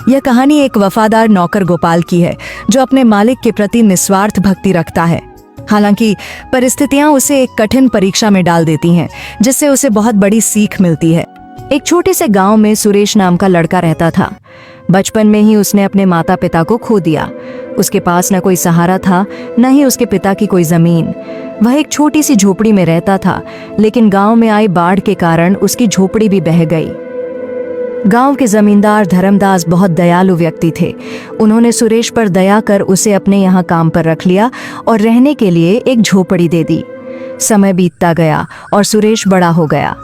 यह कहानी एक वफादार नौकर गोपाल की है जो अपने मालिक के प्रति निस्वार्थ भक्ति रखता है। हालांकि परिस्थितियां उसे एक कठिन परीक्षा में डाल देती हैं, जिससे उसे बहुत बड़ी सीख मिलती है। एक छोटे से गांव में सुरेश नाम का लड़का रहता था। बचपन में ही उसने अपने माता पिता को खो दिया। उसके पास न कोई सहारा था, न ही उसके पिता की कोई जमीन। वह एक छोटी सी झोपड़ी में रहता था, लेकिन गांव में आई बाढ़ के कारण उसकी झोपड़ी भी बह गई। गांव के जमींदार धर्मदास बहुत दयालु व्यक्ति थे। उन्होंने सुरेश पर दया कर उसे अपने यहाँ काम पर रख लिया और रहने के लिए एक झोपड़ी दे दी। समय बीतता गया और सुरेश बड़ा हो गया।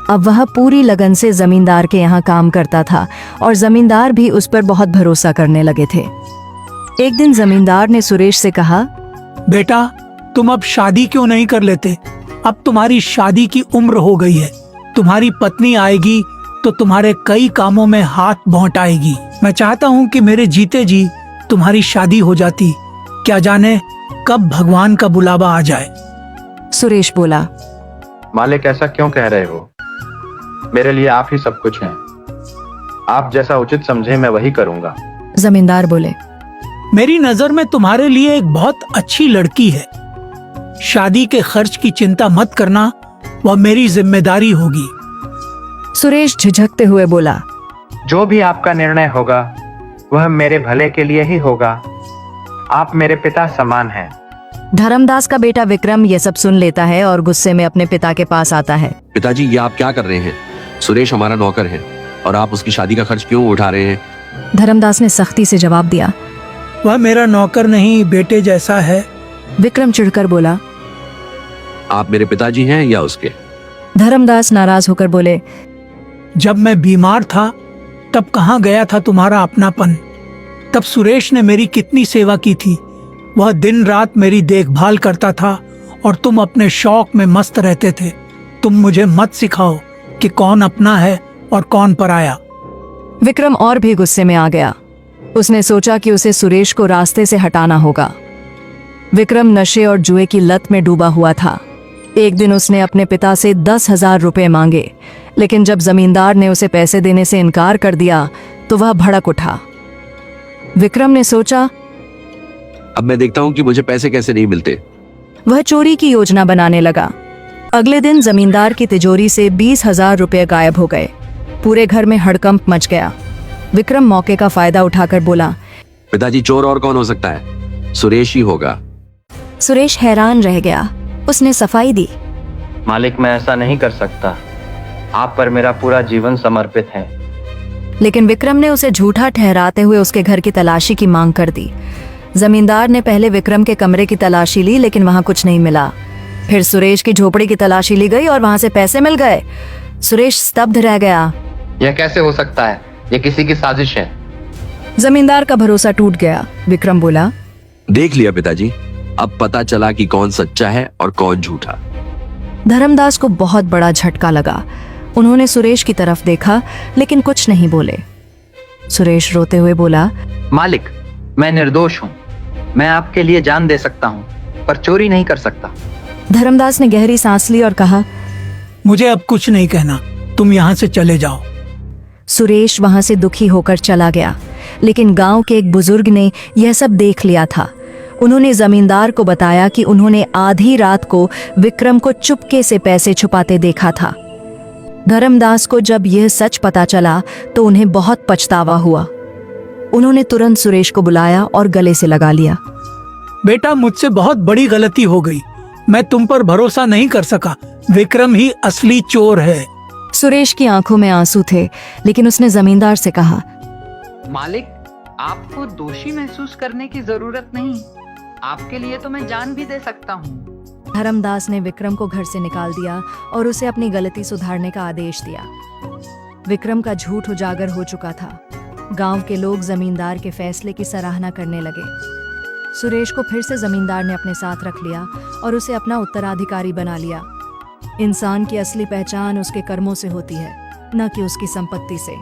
अब वह पूरी लगन से जमींदार के यहाँ काम करता था और जमींदार भी उस पर बहुत भरोसा करने लगे थे। एक दिन जमींदार ने सुरेश से कहा, बेटा, तुम अब शादी क्यों नहीं कर लेते? अब तुम्हारी शादी की उम्र हो गई है। तुम्हारी पत्नी आएगी तो तुम्हारे कई कामों में हाथ बौंटाएगी। मैं चाहता हूँ कि मेरे जीते जी तुम्हारी शादी हो जाती। क्या जाने कब भगवान का बुलावा आ जाए। सुरेश बोला, मालिक, ऐसा क्यों कह रहे हो? मेरे लिए आप ही सब कुछ हैं। आप जैसा उचित समझे मैं वही करूंगा। जमींदार बोले, मेरी नजर में तुम्हारे लिए एक बहुत अच्छी लड़की है। शादी के खर्च की चिंता मत करना, वह मेरी जिम्मेदारी होगी। सुरेश झिझकते हुए बोला, जो भी आपका निर्णय होगा वह मेरे भले के लिए ही होगा। आप मेरे पिता समान हैं। धर्मदास का बेटा विक्रम यह सब सुन लेता है और गुस्से में अपने पिता के पास आता है। पिताजी, ये आप क्या कर रहे हैं? सुरेश हमारा नौकर है और आप उसकी शादी का खर्च क्यों उठा रहे हैं? धर्मदास ने सख्ती से जवाब दिया, वह मेरा नौकर नहीं, बेटे जैसा है। विक्रम चिढ़कर बोला, आप मेरे पिताजी हैं या उसके? धर्मदास नाराज होकर बोले, जब मैं बीमार था तब कहाँ गया था तुम्हारा अपनापन? तब सुरेश ने मेरी कितनी सेवा की थी। वह दिन रात मेरी देखभाल करता था और तुम अपने शौक में मस्त रहते थे। तुम मुझे मत सिखाओ कि कौन अपना है और कौन पराया। विक्रम और भी गुस्से में आ गया। उसने सोचा कि उसे सुरेश को रास्ते से हटाना होगा। विक्रम नशे और जुए की लत में डूबा हुआ था। एक दिन उसने अपने पिता से 10,000 रुपए मांगे, लेकिन जब जमींदार ने उसे पैसे देने से इनकार कर दिया तो वह भड़क उठा। विक्रम ने सोचा, अब मैं देखता हूँ कि मुझे पैसे कैसे नहीं मिलते। वह चोरी की योजना बनाने लगा। अगले दिन जमींदार की तिजोरी से 20,000 रुपए गायब हो गए। पूरे घर में हड़कंप मच गया। विक्रम मौके का फायदा उठाकर बोला, पिताजी, चोर और कौन हो सकता है? सुरेश ही होगा। सुरेश हैरान रह गया। उसने सफाई दी, मालिक, मैं ऐसा नहीं कर सकता। आप पर मेरा पूरा जीवन समर्पित है। लेकिन विक्रम ने उसे झूठा ठहराते हुए उसके घर की तलाशी की मांग कर दी। जमींदार ने पहले विक्रम के कमरे की तलाशी ली, लेकिन वहां कुछ नहीं मिला। फिर सुरेश की झोपड़ी की तलाशी ली गई और वहां से पैसे मिल गए। सुरेश स्तब्ध रह गया। यह कैसे हो सकता है? यह किसी की साजिश है। जमींदार का भरोसा टूट गया। विक्रम बोला, देख लिया पिताजी, अब पता चला कि कौन सच्चा है और कौन झूठा। धर्मदास को बहुत बड़ा झटका लगा। उन्होंने सुरेश की तरफ देखा, लेकिन कुछ नहीं बोले। सुरेश रोते हुए बोला, मालिक, मैं निर्दोष हूँ। मैं आपके लिए जान दे सकता हूँ, पर चोरी नहीं कर सकता। धर्मदास ने गहरी सांस ली और कहा, मुझे अब कुछ नहीं कहना, तुम यहाँ से चले जाओ। सुरेश वहां से दुखी होकर चला गया। लेकिन गांव के एक बुजुर्ग ने यह सब देख लिया था। उन्होंने जमींदार को बताया कि उन्होंने आधी रात को विक्रम को चुपके से पैसे छुपाते देखा था। धर्मदास को जब यह सच पता चला तो उन्हें बहुत पछतावा हुआ। उन्होंने तुरंत सुरेश को बुलाया और गले से लगा लिया। बेटा, मुझसे बहुत बड़ी गलती हो गई। मैं तुम पर भरोसा नहीं कर सका। विक्रम ही असली चोर है। सुरेश की आंखों में आंसू थे, लेकिन उसने जमींदार से कहा, मालिक, आपको दोषी महसूस करने की जरूरत नहीं। आपके लिए तो मैं जान भी दे सकता हूँ। धर्मदास ने विक्रम को घर से निकाल दिया और उसे अपनी गलती सुधारने का आदेश दिया। विक्रम का झूठ उजागर हो चुका था। गांव के लोग जमींदार के फैसले की सराहना करने लगे। सुरेश को फिर से जमींदार ने अपने साथ रख लिया और उसे अपना उत्तराधिकारी बना लिया। इंसान की असली पहचान उसके कर्मों से होती है, न कि उसकी संपत्ति से।